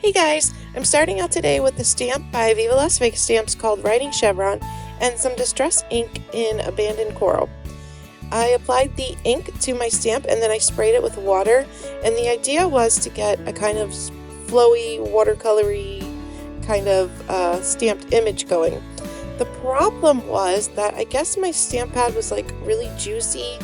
Hey guys, I'm starting out today with a stamp by Viva Las Vegas Stamps called Writing Chevron and some Distress ink in Abandoned Coral. I applied the ink to my stamp and then I sprayed it with water, and the idea was to get a kind of flowy, watercolory kind of stamped image going. The problem was that I guess my stamp pad was like really juicy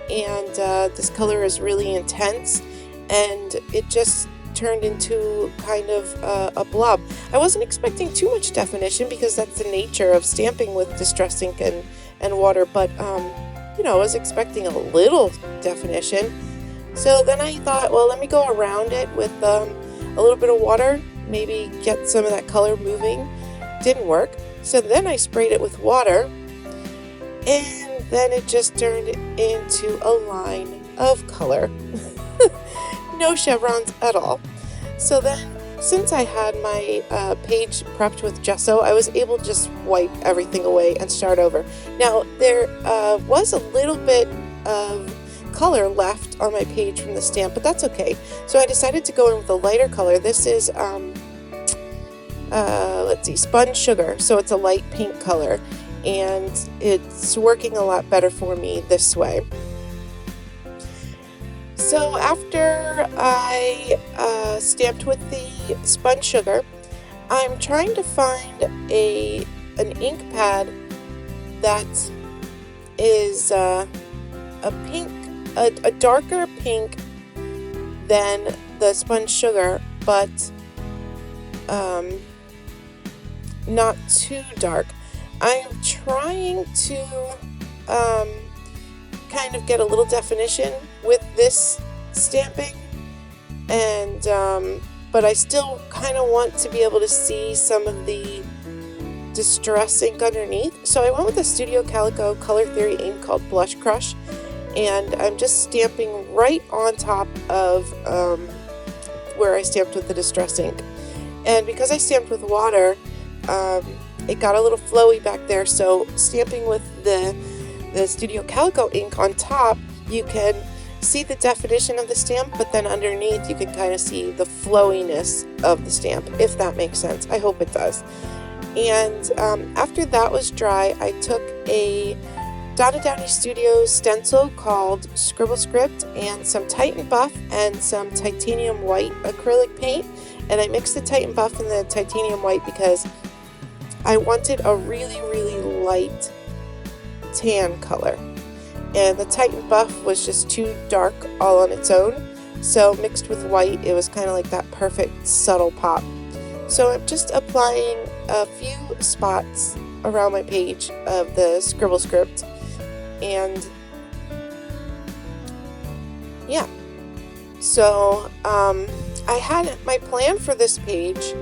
and this color is really intense, and it just turned into kind of a blob. I wasn't expecting too much definition because that's the nature of stamping with distress ink and water, but I was expecting a little definition. So then I thought, well, let me go around it with a little bit of water, maybe get some of that color moving. Didn't work. So then I sprayed it with water, and then it just turned into a line of color. No chevrons at all. So then, since I had my page prepped with gesso, I was able to just wipe everything away and start over. Now, there was a little bit of color left on my page from the stamp, but that's okay. So I decided to go in with a lighter color. This is, Spun Sugar. So it's a light pink color, and it's working a lot better for me this way. So after I stamped with the Spun Sugar, I'm trying to find an ink pad that is a darker pink than the Spun Sugar, but not too dark. I'm trying to kind of get a little definition with this stamping, and but I still kind of want to be able to see some of the distress ink underneath. So I went with a Studio Calico Color Theory ink called Blush Crush, and I'm just stamping right on top of where I stamped with the distress ink. And because I stamped with water, it got a little flowy back there, so stamping with the Studio Calico ink on top, you can see the definition of the stamp, but then underneath you can kind of see the flowiness of the stamp, if that makes sense. I hope it does. And after that was dry, I took a Donna Downey Studios stencil called Scribble Script and some Titan Buff and some titanium white acrylic paint, and I mixed the Titan Buff and the titanium white because I wanted a really, really light tan color, and the Titan Buff was just too dark all on its own, so mixed with white it was kind of like that perfect subtle pop. So I'm just applying a few spots around my page of the Scribble Script, and yeah, so I had my plan for this page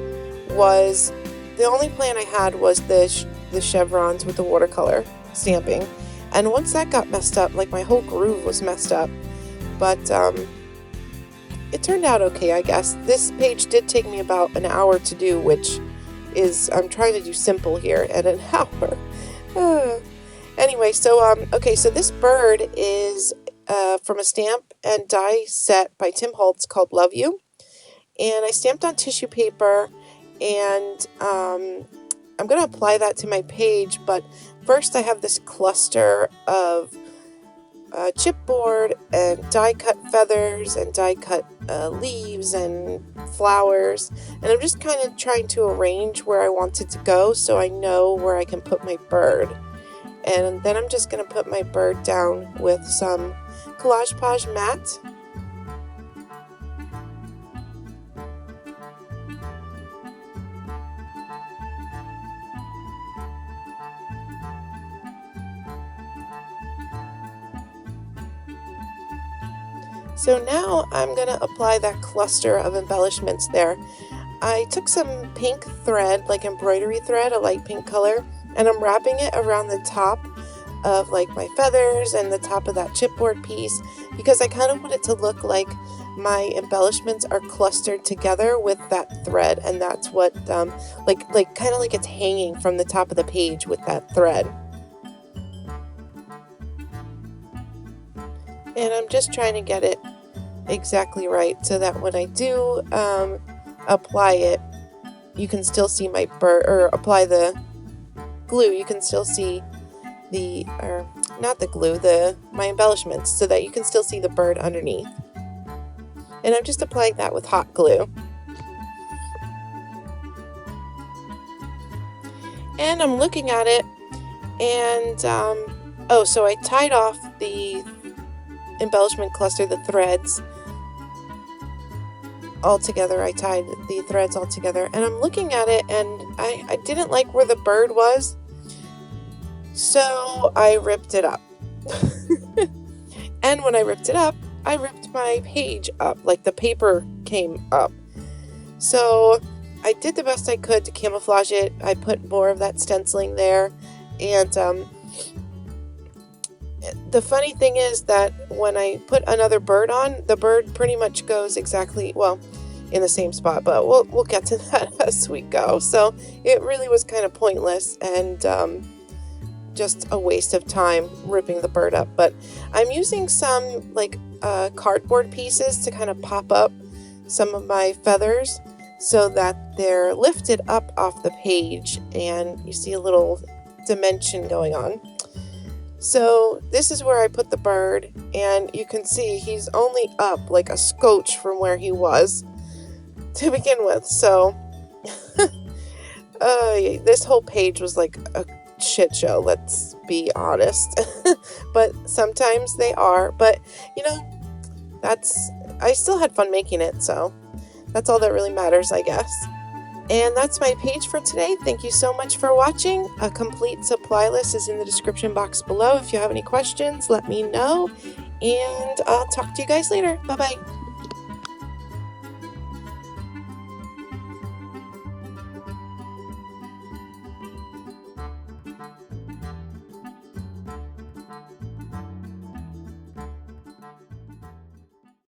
was the only plan I had was the chevrons with the watercolor stamping, and once that got messed up, like my whole groove was messed up, but it turned out okay, I guess. This page did take me about an hour to do, which is, I'm trying to do simple here at an hour. Anyway, so okay, so this bird is from a stamp and die set by Tim Holtz called Love You, and I stamped on tissue paper, and I'm going to apply that to my page, but first I have this cluster of chipboard and die-cut feathers and die-cut leaves and flowers, and I'm just kind of trying to arrange where I want it to go so I know where I can put my bird. And then I'm just going to put my bird down with some Collage Page matte. So now I'm going to apply that cluster of embellishments there. I took some pink thread, like embroidery thread, a light pink color, and I'm wrapping it around the top of like my feathers and the top of that chipboard piece, because I kind of want it to look like my embellishments are clustered together with that thread, and that's what like kind of like it's hanging from the top of the page with that thread. And I'm just trying to get it exactly right so that when I do apply it, you can still see my bird, or apply the glue, you can still see the, or not the glue, my embellishments, so that you can still see the bird underneath. And I'm just applying that with hot glue. And I'm looking at it, and oh, so I tied off the embellishment cluster, the threads all together. I tied the threads all together, and I'm looking at it, and I didn't like where the bird was, so I ripped it up. And when I ripped it up, I ripped my page up, like the paper came up. So I did the best I could to camouflage it. I put more of that stenciling there, and the funny thing is that when I put another bird on, the bird pretty much goes exactly, well, in the same spot, but we'll get to that as we go. So it really was kind of pointless and just a waste of time ripping the bird up. But I'm using some like cardboard pieces to kind of pop up some of my feathers so that they're lifted up off the page and you see a little dimension going on. So this is where I put the bird, and you can see he's only up like a scotch from where he was to begin with. So this whole page was like a shit show, let's be honest. But sometimes they are, but you know, I still had fun making it, so that's all that really matters, I guess. And that's my page for today. Thank you so much for watching. A complete supply list is in the description box below. If you have any questions, let me know, and I'll talk to you guys later. Bye-bye.